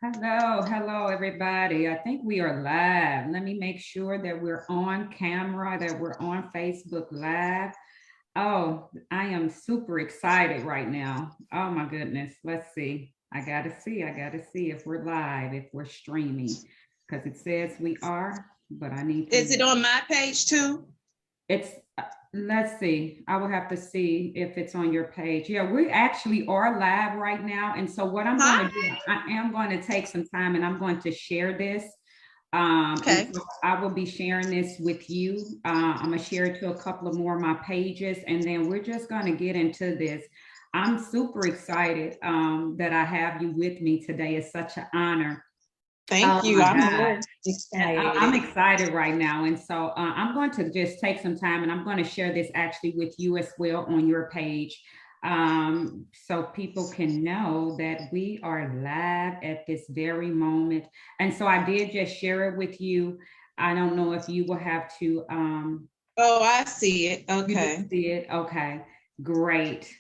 Hello, everybody. I think we are live. Let me make sure that we're on camera, that we're on Facebook Live. Oh, I am super excited right now. Oh my goodness. Let's see. I gotta see if we're live, if we're streaming, because it says we are, but I need to Is it make on my page too? it's let's see. I will have to see if it's on your page. Yeah, we actually are live right now. And so what I'm going Hi. to do, I am going to take some time and I'm going to share this. And Okay. so I will be sharing this with you. I'm gonna share it to a couple of more of my pages, and then we're just gonna get into this. I'm super excited that I have you with me today. It's such an honor. Oh Thank you. my I'm God. more I'm excited. excited right now. And so I'm going to just take some time and I'm going to share this actually with you as well on your page, so people can know that we are live at this very moment. And so I did just share it with you. I don't know if you will have to Oh, I see it. you do Okay. see it? Okay. Great.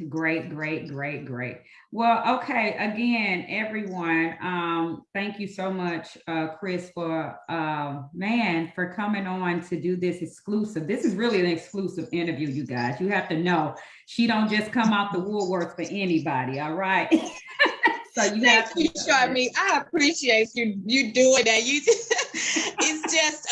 Well, okay. Again, everyone, thank you so much, Chrys, for man, for coming on to do this exclusive. This is really an exclusive interview, you guys. You have to know she don't just come out the woodwork for anybody, all right? So you Thank have to you, know this. Charmy. I appreciate you doing that. You it's just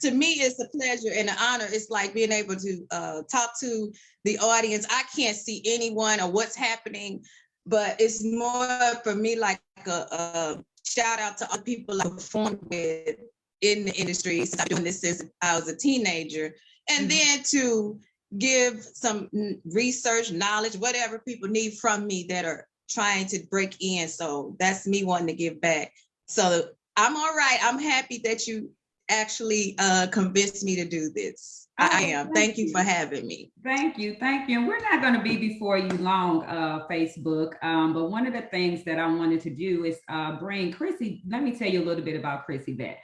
to me it's a pleasure and an honor. It's like being able to talk to the audience. I can't see anyone or what's happening, but it's more for me like a shout out to all the people I performed with in the industry since I've been doing this since I was a teenager. And then to give some research, knowledge, whatever people need from me that are trying to break in. So that's me wanting to give back. So I'm all right. I'm happy that you actually convinced me to do this. I Oh, am. Thank you for having me. Thank you. And we're not going to be before you long, Facebook. But one of the things that I wanted to do is bring Chrissy. Let me tell you a little bit about Chrys Yvette.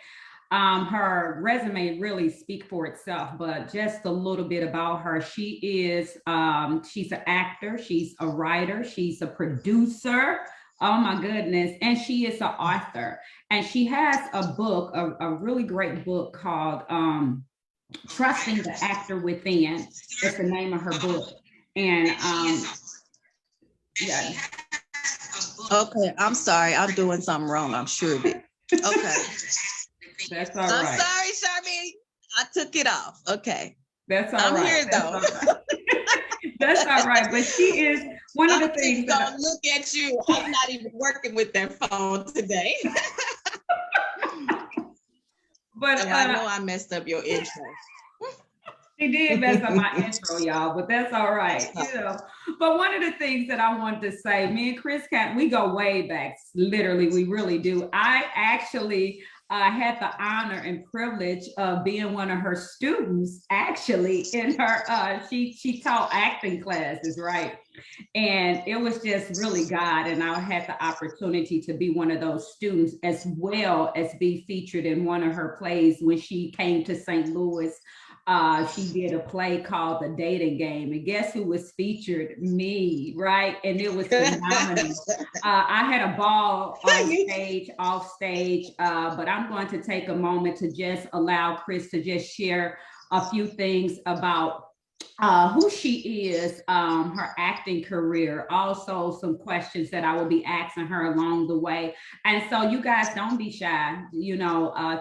Her resume really speak for itself, but just a little bit about her. She's an actor, she's a writer, she's a producer. Oh my goodness. And she is an author. And she has a book, a really great book called Trusting the Actor Within. That's the name of her book. And yeah. Okay, I'm sorry. I'm doing something wrong. I'm sure of it. Okay. That's all right. I'm sorry, Charmy. I took it off. Okay. That's all I'm right. here though. All right. That's all right. But she is one of the things that look at you. I'm not even working with that phone today. But I know I messed up your intro. She did mess up my intro, y'all, but that's all right. But one of the things that I wanted to say, me and Chrys we go way back. Literally, we really do. I actually had the honor and privilege of being one of her students. Actually, in her, she taught acting classes, right? And it was just really God. And I had the opportunity to be one of those students as well as be featured in one of her plays when she came to St. Louis. She did a play called The Dating Game. And guess who was featured? Me, right? And it was phenomenal. I had a ball off stage, but I'm going to take a moment to just allow Chrys to just share a few things about who she is, her acting career, also some questions that I will be asking her along the way. And so you guys don't be shy,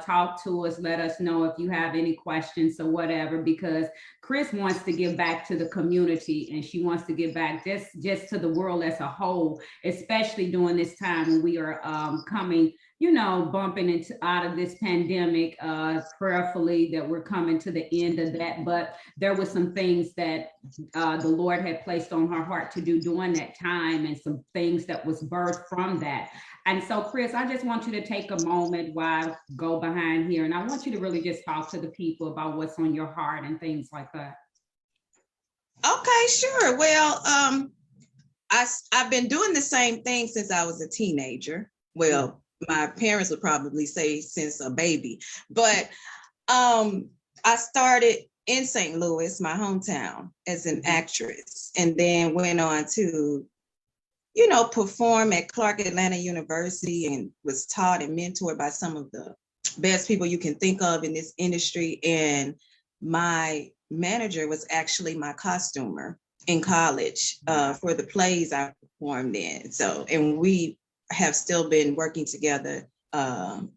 talk to us, let us know if you have any questions or whatever, because Chrys wants to give back to the community and she wants to give back just to the world as a whole, especially during this time when we are coming bumping into out of this pandemic, prayerfully that we're coming to the end of that. But there were some things that the Lord had placed on her heart to do during that time and some things that was birthed from that. And so, Chrys, I just want you to take a moment while I go behind here. And I want you to really just talk to the people about what's on your heart and things like that. Okay, sure. Well, I've been doing the same thing since I was a teenager. Well, my parents would probably say since a baby, but I started in St. Louis, my hometown, as an actress, and then went on to perform at Clark Atlanta University and was taught and mentored by some of the best people you can think of in this industry. And my manager was actually my costumer in college for the plays I performed in. So, and we have still been working together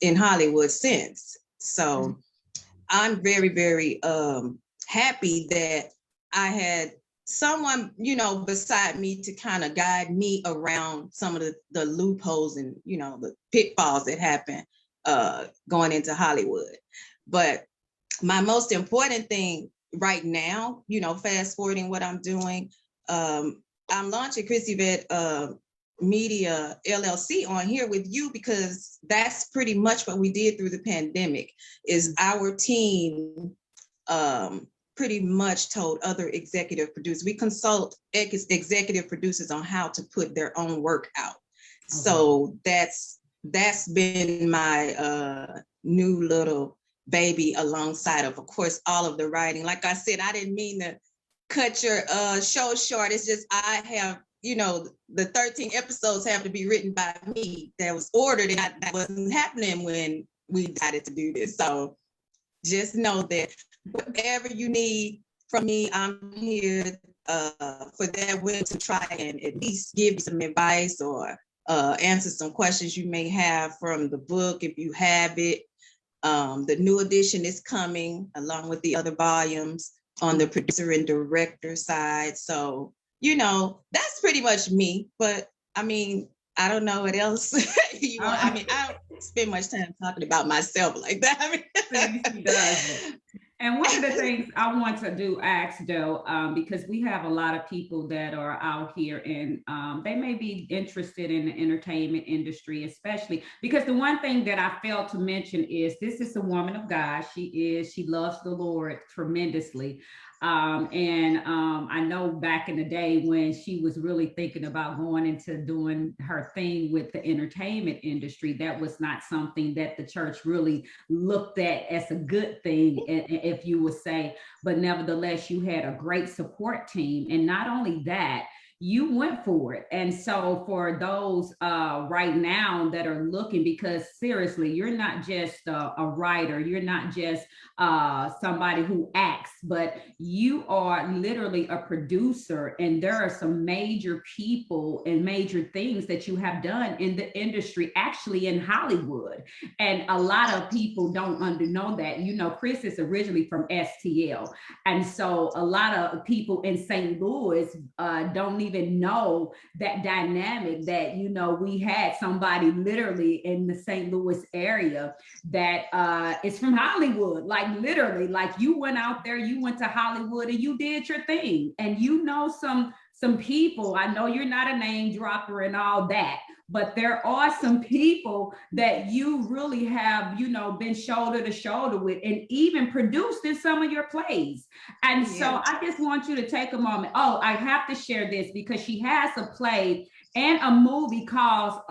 in Hollywood since. So I'm very, very happy that I had someone, beside me to kind of guide me around some of the loopholes and, the pitfalls that happen going into Hollywood. But my most important thing right now, fast forwarding what I'm doing, I'm launching Chrys Yvette Media LLC on here with you, because that's pretty much what we did through the pandemic. Is our team pretty much told other executive producers, we consult executive producers on how to put their own work out. Okay. So that's been my new little baby, alongside of course all of the writing. Like I said, I didn't mean to cut your show short. It's just I have, the 13 episodes have to be written by me. That was ordered, and that wasn't happening when we decided to do this. So just know that whatever you need from me, I'm here for that will to try and at least give you some advice or answer some questions you may have from the book if you have it. The new edition is coming along with the other volumes on the producer and director side. So, that's pretty much me. But I mean, I don't know what else you want. I mean, I don't spend much time talking about myself like that. She does. And one of the things I want to ask though, because we have a lot of people that are out here and they may be interested in the entertainment industry, especially because the one thing that I failed to mention is this is a woman of God. She loves the Lord tremendously. I know back in the day when she was really thinking about going into doing her thing with the entertainment industry, that was not something that the church really looked at as a good thing, if you would say. But nevertheless, you had a great support team. And not only that, you went for it. And so for those right now that are looking, because seriously, you're not just a writer, you're not just somebody who acts, but you are literally a producer. And there are some major people and major things that you have done in the industry, actually in Hollywood. And a lot of people don't know that. Chrys is originally from STL. And so a lot of people in St. Louis don't even know that dynamic that, we had somebody literally in the St. Louis area that is from Hollywood, like literally, like you went out there, you went to Hollywood and you did your thing. And some people, I know you're not a name dropper and all that, but there are some people that you really have, been shoulder to shoulder with and even produced in some of your plays. And so I just want you to take a moment. Oh, I have to share this because she has a play and a movie called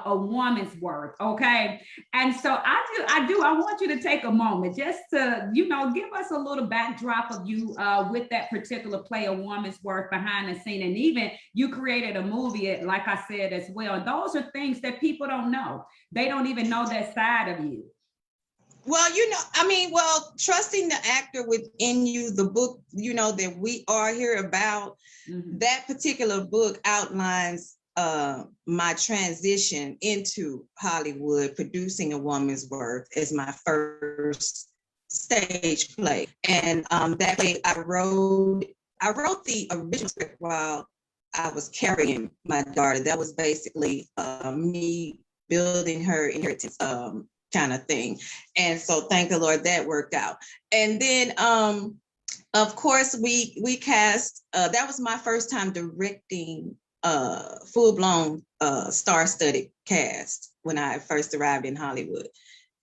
A Woman's Worth, okay? And so I want you to take a moment just to, give us a little backdrop of you with that particular play, A Woman's Worth, behind the scene. And even you created a movie, like I said, as well. Those are things that people don't know. They don't even know that side of you. Well, trusting the actor within you, the book, that we are here about, that particular book outlines my transition into Hollywood, producing A Woman's Worth as my first stage play. And that play I wrote the original script while I was carrying my daughter. That was basically me building her inheritance kind of thing. And so thank the Lord that worked out. And then of course we cast, that was my first time directing full-blown star-studded cast when I first arrived in Hollywood.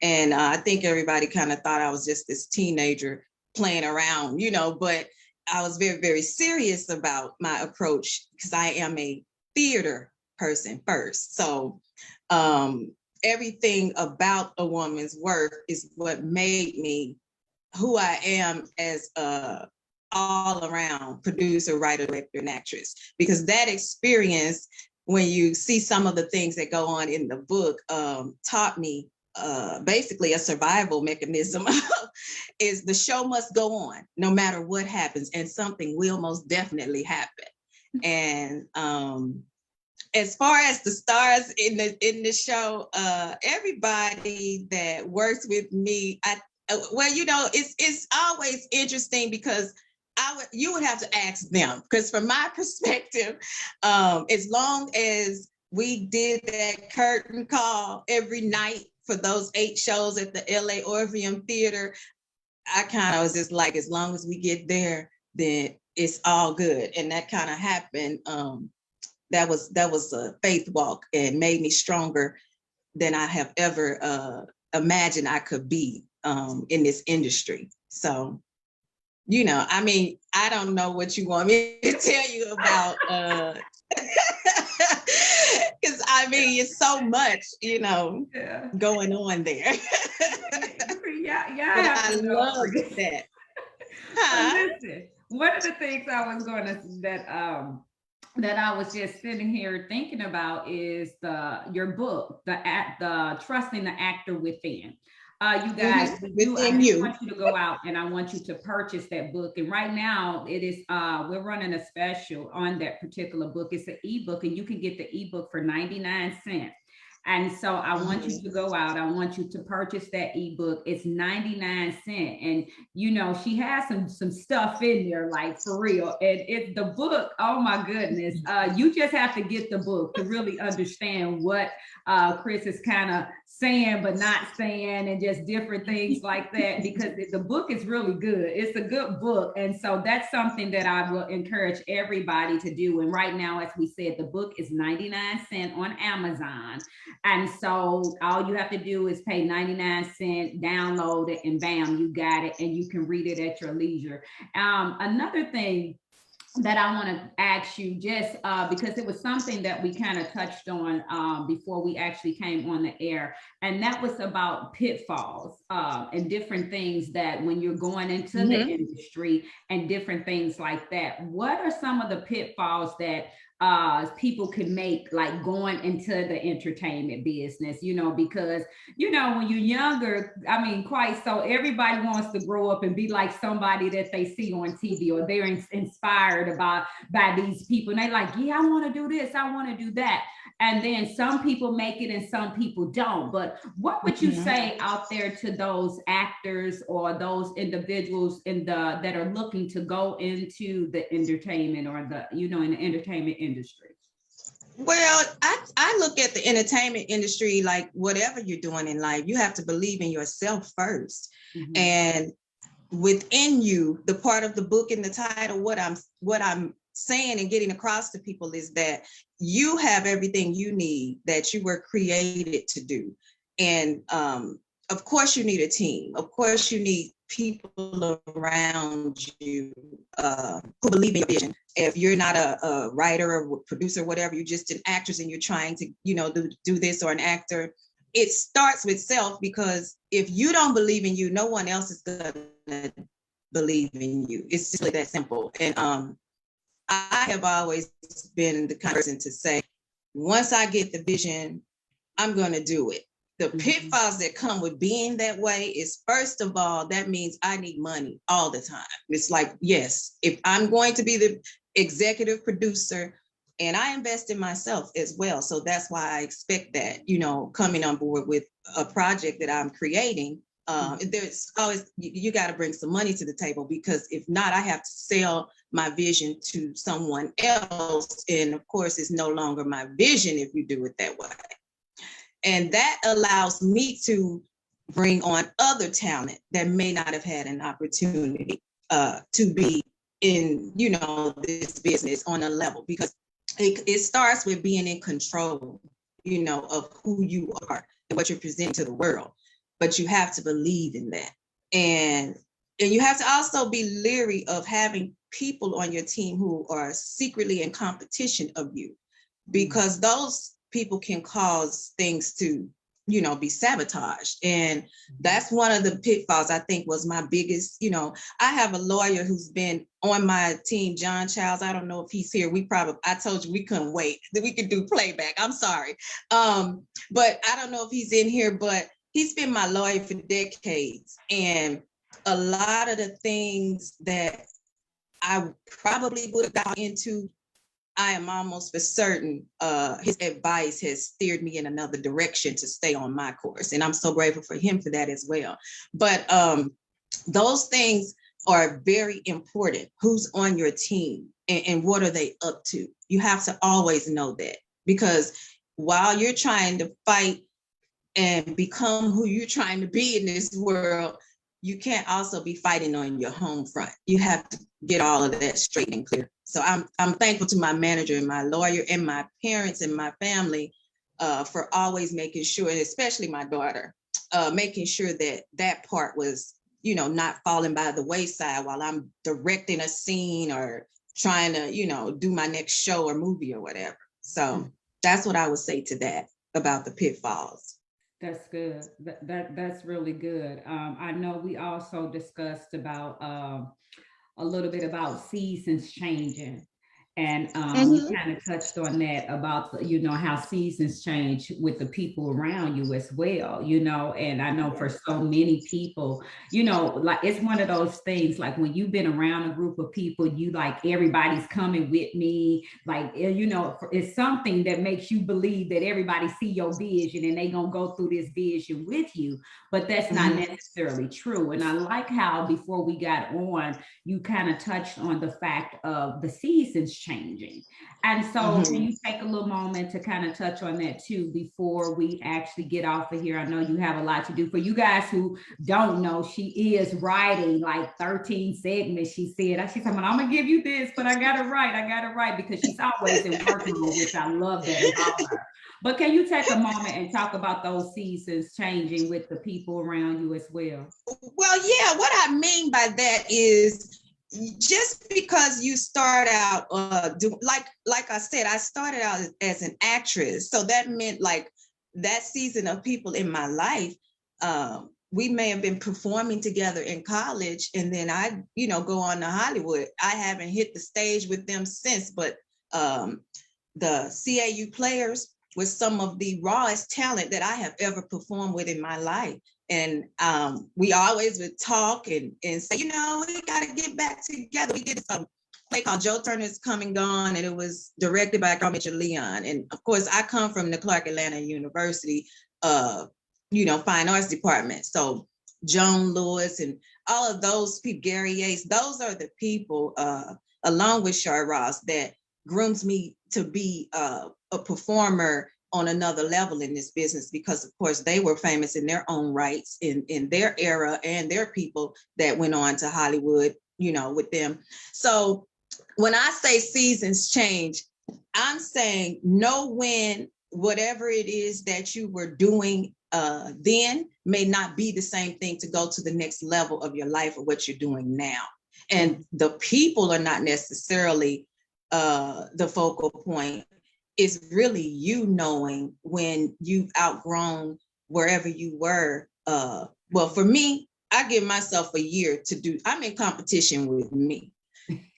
And I think everybody kind of thought I was just this teenager playing around, but I was very, very serious about my approach because I am a theater person first. So everything about A Woman's Worth is what made me who I am as a all around producer, writer, director, and actress, because that experience when you see some of the things that go on in the book, taught me basically a survival mechanism is the show must go on no matter what happens, and something will most definitely happen. And as far as the stars in the show, everybody that works with me, well, you know, it's always interesting because you would have to ask them, because from my perspective, as long as we did that curtain call every night for those 8 shows at the LA Orpheum Theater, I kind of was just like, as long as we get there, then it's all good. And that kind of happened. That was a faith walk and made me stronger than I have ever imagined I could be in this industry. So, you know, I mean, I don't know what you want me to tell you about, because I mean, it's so much, you know, going on there. Yeah, I love that. Listen, one of the things I was going to that I was just sitting here thinking about is your book, the Trusting the Actor Within. You guys, I want you to go out and I want you to purchase that book. And right now it is, we're running a special on that particular book. It's an ebook, and you can get the ebook for 99 cents. And so I want you to go out. I want you to purchase that ebook. It's 99 cents. And, you know, she has some stuff in there, like for real. And it's the book. Oh, my goodness. You just have to get the book to really understand what Chrys is kind of saying, but not saying, and just different things like that, because the book is really good. It's a good book. And so that's something that I will encourage everybody to do. And right now, as we said, the book is 99 cents on Amazon. And so all you have to do is pay 99 cents, download it, and bam, you got it, and you can read it at your leisure. Another thing that I want to ask you, just because it was something that we kind of touched on before we actually came on the air, and that was about pitfalls and different things that when you're going into the industry and different things like that. What are some of the pitfalls that people can make, like going into the entertainment business, you know, because, you know, when you're younger, I mean, quite so everybody wants to grow up and be like somebody that they see on TV, or they're inspired by these people. And they're like, yeah, I want to do this, I want to do that. And then some people make it and some people don't. But what would you say out there to those actors or those individuals that are looking to go into the entertainment or in the entertainment industry? Well, I look at the entertainment industry like whatever you're doing in life, you have to believe in yourself first. And within you, the part of the book in the title, what I'm saying and getting across to people is that you have everything you need that you were created to do. And of course you need a team. Of course you need people around you who believe in your vision. If you're not a writer or producer, whatever, you're just an actress and you're trying to, you know, do this, or an actor, it starts with self, because if you don't believe in you, no one else is gonna believe in you. It's just like that simple. And I have always been the kind of person to say, once I get the vision, I'm going to do it. The pitfalls that come with being that way is, first of all, that means I need money all the time. It's like, yes, if I'm going to be the executive producer, and I invest in myself as well. So that's why I expect that, you know, coming on board with a project that I'm creating, there's always, you got to bring some money to the table, because if not, I have to sell my vision to someone else. And of course, it's no longer my vision if you do it that way. And that allows me to bring on other talent that may not have had an opportunity to be in, you know, this business on a level, because it starts with being in control, you know, of who you are and what you're presenting to the world. But you have to believe in that. And you have to also be leery of having people on your team who are secretly in competition of you, because those people can cause things to be sabotaged. And that's one of the pitfalls I think was my biggest, I have a lawyer who's been on my team, John Childs. I don't know if he's here. I told you we couldn't wait that we could do playback. I'm sorry. But I don't know if he's in here, but he's been my lawyer for decades. And a lot of the things that I probably would have got into, I am almost for certain his advice has steered me in another direction to stay on my course. And I'm so grateful for him for that as well. But those things are very important. Who's on your team and what are they up to? You have to always know that, because while you're trying to fight and become who you're trying to be in this world, you can't also be fighting on your home front. You have to get all of that straight and clear. So I'm thankful to my manager and my lawyer and my parents and my family for always making sure, and especially my daughter, making sure that that part was, not falling by the wayside while I'm directing a scene or trying to, do my next show or movie or whatever. So that's what I would say to that about the pitfalls. That's good. That's really good. I know we also discussed about a little bit about seasons changing. And you kind of touched on that about how seasons change with the people around you as well, and I know for so many people, like it's one of those things, like when you've been around a group of people, you like everybody's coming with me, like, it's something that makes you believe that everybody see your vision and they gonna go through this vision with you, but that's not necessarily true. And I like how before we got on, you kind of touched on the fact of the seasons changing. And so can you take a little moment to kind of touch on that too before we actually get off of here? I know you have a lot to do. For you guys who don't know, she is writing like 13 segments. She's saying, I'm gonna give you this, but I got it right, because she's always in work mode, which I love that about her. But can you take a moment and talk about those seasons changing with the people around you as well? Well, yeah, what I mean by that is, just because you start out like I said, I started out as an actress, so that meant like that season of people in my life, we may have been performing together in college, and then I go on to Hollywood. I haven't hit the stage with them since, but the CAU players was some of the rawest talent that I have ever performed with in my life. And we always would talk and say, we got to get back together. We did a play called Joe Turner's Come and Gone, and it was directed by Mitchell Leon. And of course, I come from the Clark Atlanta University, fine arts department. So Joan Lewis and all of those people, Gary Yates, those are the people, along with Shar Ross, that grooms me to be a performer on another level in this business, because of course they were famous in their own rights in their era, and their people that went on to Hollywood, with them. So when I say seasons change, I'm saying know when whatever it is that you were doing then may not be the same thing to go to the next level of your life or what you're doing now. And the people are not necessarily the focal point. Is really you knowing when you've outgrown wherever you were. Well, for me, I give myself a year to do. I'm in competition with me.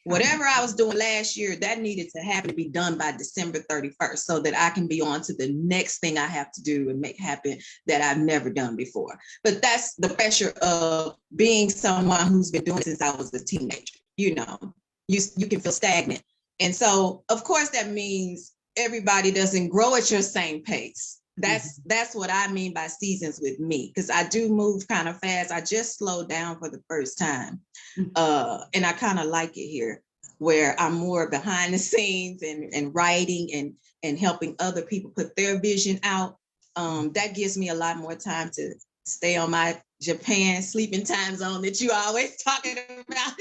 Whatever I was doing last year, that needed to happen to be done by December 31st, so that I can be on to the next thing I have to do and make happen that I've never done before. But that's the pressure of being someone who's been doing it since I was a teenager. You can feel stagnant. And so, of course, that means everybody doesn't grow at your same pace. That's what I mean by seasons with me, because I do move kind of fast. I just slowed down for the first time. And I kind of like it here, where I'm more behind the scenes and writing and helping other people put their vision out. That gives me a lot more time to stay on my Japan sleeping time zone that you always talking about.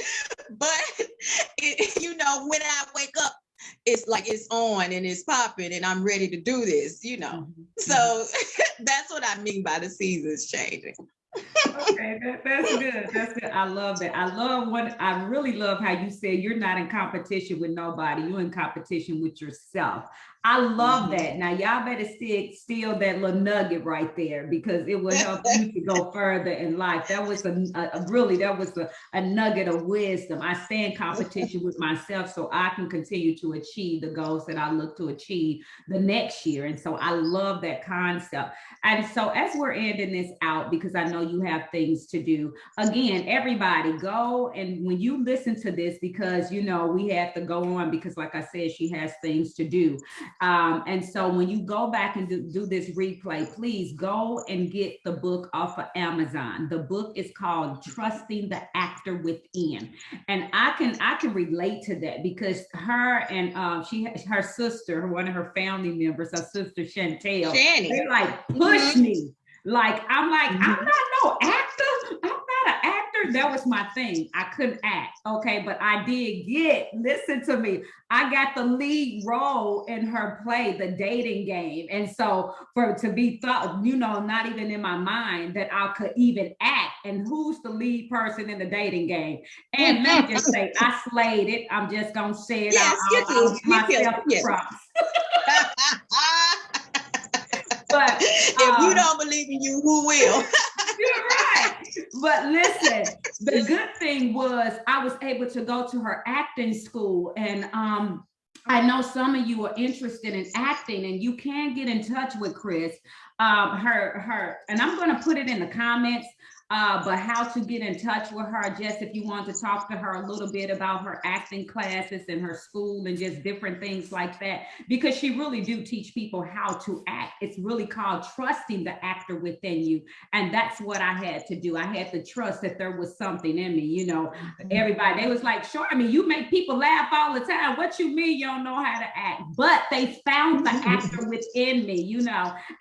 But, when I wake up, it's like it's on and it's popping and I'm ready to do this, So that's what I mean by the seasons changing. Okay, that's good. That's good. I love that. I really love how you said you're not in competition with nobody. You're in competition with yourself. I love that. Now y'all better steal that little nugget right there, because it will help you to go further in life. That was a nugget of wisdom. I stay in competition with myself so I can continue to achieve the goals that I look to achieve the next year. And so I love that concept. And so as we're ending this out, because I know you have things to do, again, everybody go, and when you listen to this, because we have to go on, because like I said, she has things to do. And so when you go back and do this replay, please go and get the book off of Amazon. The book is called Trusting the Actor Within. And I can relate to that, because her and her sister, one of her family members, her sister Chantel, they like push me. Like, I'm not no actor. I'm not an actor. That was my thing. I couldn't act. Okay. But I did listen to me. I got the lead role in her play, The Dating Game. And so to be thought, not even in my mind that I could even act. And who's the lead person in The Dating Game? And let me just say, I slayed it. I'm just going to say it. Yes, I'll myself props. But if you don't believe in you, who will? You're right. But listen, the good thing was I was able to go to her acting school, and I know some of you are interested in acting, and you can get in touch with Chrys. Her, and I'm going to put it in the comments. But how to get in touch with her, just if you want to talk to her a little bit about her acting classes and her school and just different things like that, because she really do teach people how to act. It's really called Trusting the Actor Within You. And that's what I had to do. I had to trust that there was something in me, everybody, they was like, sure, you make people laugh all the time. What you mean you don't know how to act? But they found the actor within me,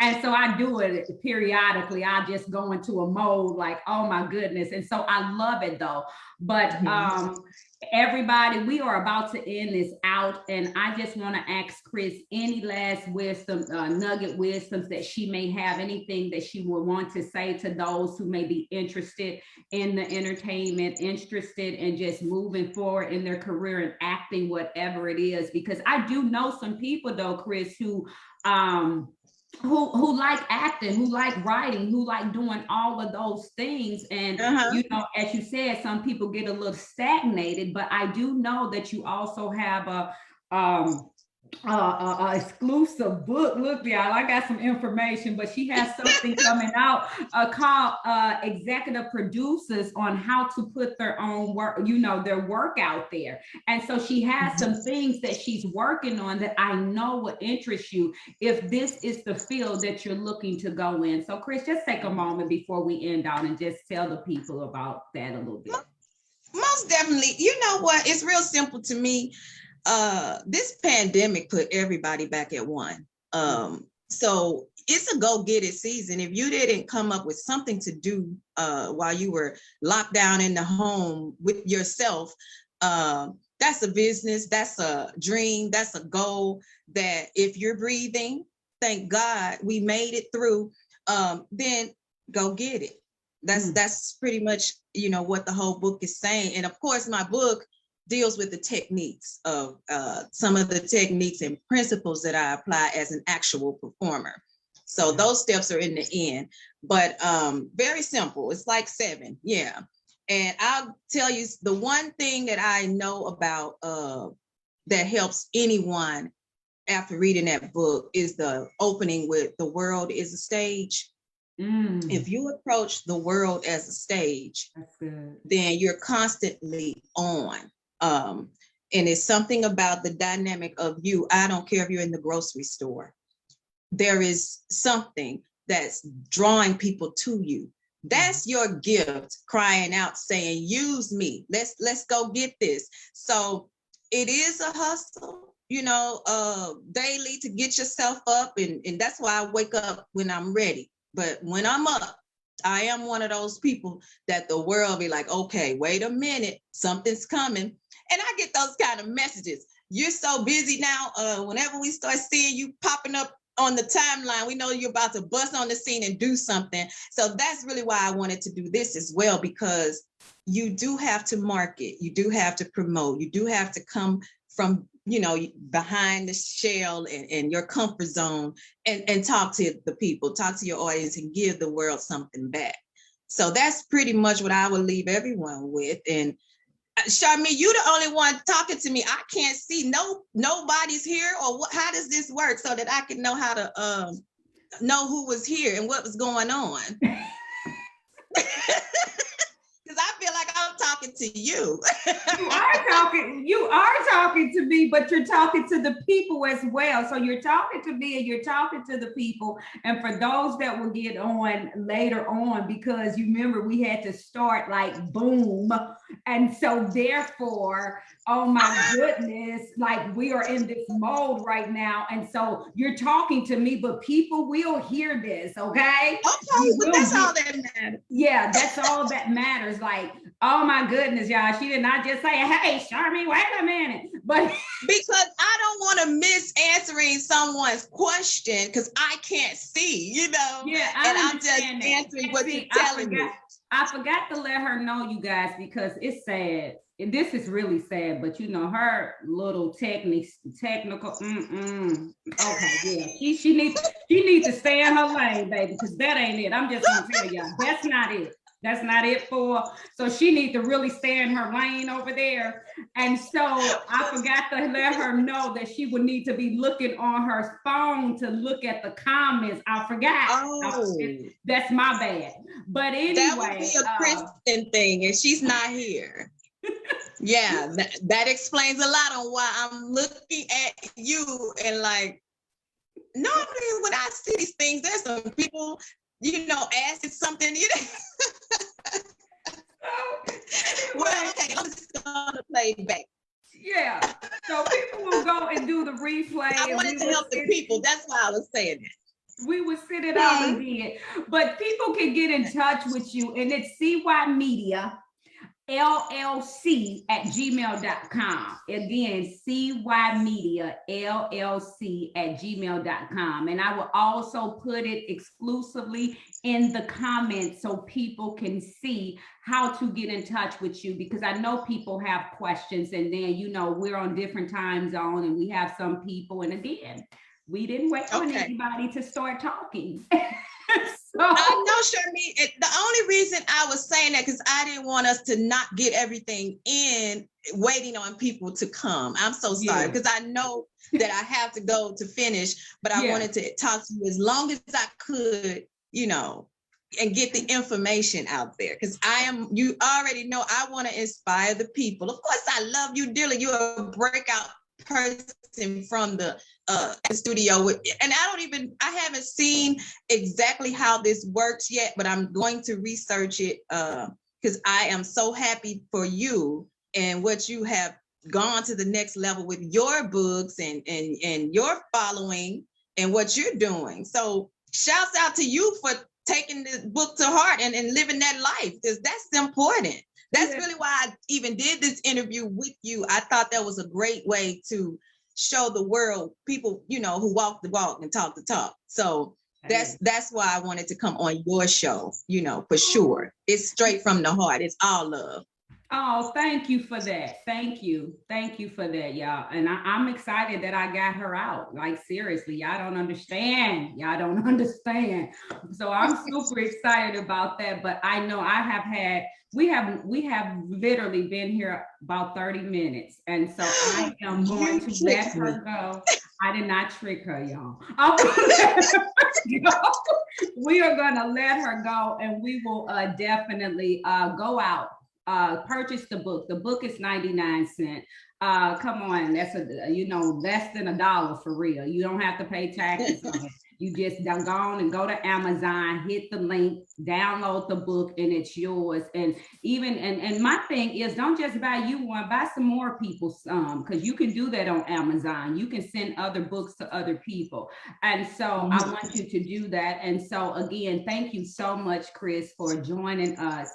and so I do it periodically. I just go into a mode like, oh my goodness. And so I love it though. But everybody, we are about to end this out, and I just want to ask Chrys any last wisdom, nugget wisdoms that she may have, anything that she would want to say to those who may be interested in the entertainment, interested in just moving forward in their career and acting, whatever it is. Because I do know some people though, Chrys, who like acting, who like writing, who like doing all of those things. And as you said, some people get a little stagnated, but I do know that you also have a exclusive book. Look, y'all, I got some information, but she has something coming out called Executive Producers on how to put their own work, their work out there. And so she has some things that she's working on that I know will interest you if this is the field that you're looking to go in. So Chrys, just take a moment before we end out and just tell the people about that a little bit. Most definitely. You know what? It's real simple to me. This pandemic put everybody back at one. So it's a go get it season. If you didn't come up with something to do while you were locked down in the home with yourself, that's a business, that's a dream, that's a goal that if you're breathing, thank God we made it through, then go get it. That's pretty much, what the whole book is saying. And of course, my book deals with the techniques of some of the techniques and principles that I apply as an actual performer. So those steps are in the end, but very simple. It's like 7. Yeah. And I'll tell you the one thing that I know about that helps anyone after reading that book is the opening with the world is a stage. If you approach the world as a stage, then you're constantly on. And it's something about the dynamic of you. I don't care if you're in the grocery store. There is something that's drawing people to you. That's your gift crying out saying, use me. Let's go get this. So it is a hustle, daily to get yourself up. And that's why I wake up when I'm ready. But when I'm up, I am one of those people that the world be like, okay, wait a minute, something's coming. And I get those kind of messages. You're so busy now. Whenever we start seeing you popping up on the timeline, we know you're about to bust on the scene and do something. So that's really why I wanted to do this as well, because you do have to market. You do have to promote. You do have to come from behind the shell and your comfort zone, and talk to the people, talk to your audience, and give the world something back. So that's pretty much what I would leave everyone with. And Charmy, you the only one talking to me. I can't see nobody's here, or how does this work, so that I can know how to know who was here and what was going on. Because I feel like I'm talking to you. You are talking to me, but you're talking to the people as well. So you're talking to me and you're talking to the people. And for those that will get on later on, because you remember we had to start like boom. And so therefore, oh my goodness, like we are in this mode right now. And so you're talking to me, but people will hear this, okay? Okay, but that's all that matters. Yeah, that's all that matters. Like, oh my goodness, y'all, she did not just say, hey, Charmy, wait a minute. But because I don't want to miss answering someone's question because I can't see, Yeah, I'm just answering what you're telling me. I forgot to let her know, you guys, because it's sad. And this is really sad, but her little technical. Okay, yeah, she needs to stay in her lane, baby, because that ain't it. I'm just gonna tell y'all, that's not it. That's not it for. So she needs to really stay in her lane over there. And so I forgot to let her know that she would need to be looking on her phone to look at the comments. I forgot. Oh, that's my bad. But anyway, that would be a Kristen thing, and she's not here. Yeah, that explains a lot on why I'm looking at you and like, normally when I see these things, there's some people, asking something, Well, okay, I'm just gonna play back. Yeah, so people will go and do the replay. I wanted to help the people. That's why I was saying that. We would sit it out again, but people can get in touch with you, and it's CY Media LLC at gmail.com. Again, CY Media LLC at gmail.com. And I will also put it exclusively in the comments so people can see how to get in touch with you, because I know people have questions, and then, we're on different time zone and we have some people, and again, we didn't wait on anybody to start talking. I know, Charmy. The only reason I was saying that because I didn't want us to not get everything in waiting on people to come. I'm so sorry, because I know that I have to go to finish, but I wanted to talk to you as long as I could, and get the information out there, because you already know I want to inspire the people. Of course, I love you dearly. You're a breakout person from the studio, and I haven't seen exactly how this works yet, but I'm going to research it because I am so happy for you and what you have gone to the next level with your books and your following and what you're doing. So shouts out to you for taking the book to heart and living that life, because that's important. That's really why I even did this interview with you. I thought that was a great way to show the world people, who walk the walk and talk the talk. So that's why I wanted to come on your show, for sure. It's straight from the heart. It's all love. Oh, thank you for that. Thank you. Thank you for that, y'all. And I'm excited that I got her out. Like, seriously, y'all don't understand. Y'all don't understand. So I'm super excited about that. But I know we have literally been here about 30 minutes. And so I am going to let her go. I did not trick her, y'all. We are going to let her go, and we will definitely go out. Purchase the book. The book is 99 cents. Come on, that's less than $1 for real. You don't have to pay taxes on it. You just go on and go to Amazon, hit the link, download the book, and it's yours. And even and my thing is, don't just buy you one, buy some more people some, because you can do that on Amazon. You can send other books to other people. And so I want you to do that. And so again, thank you so much, Chrys, for joining us.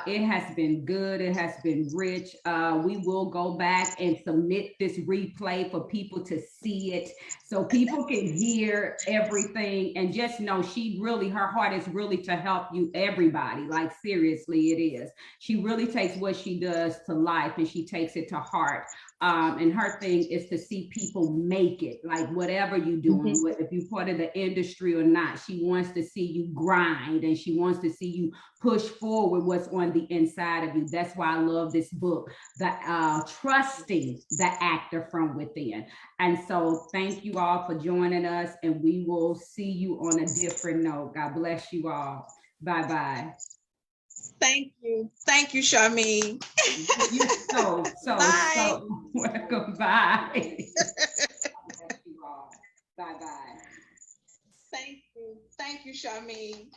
It has been good. It has been rich. We will go back and submit this replay for people to see it, so people can hear everything, and just know her heart is really to help you, everybody. Like, seriously, it is. She really takes what she does to life, and she takes it to heart And her thing is to see people make it, like whatever you're doing, if you're part of the industry or not. She wants to see you grind, and she wants to see you push forward what's on the inside of you. That's why I love this book, the Trusting the Actor from Within. And so thank you all for joining us, and we will see you on a different note. God bless you all. Bye-bye. Thank you. Thank you, Charmaine. You're so welcome. Bye. Bye-bye. Thank you. Thank you, Charmaine.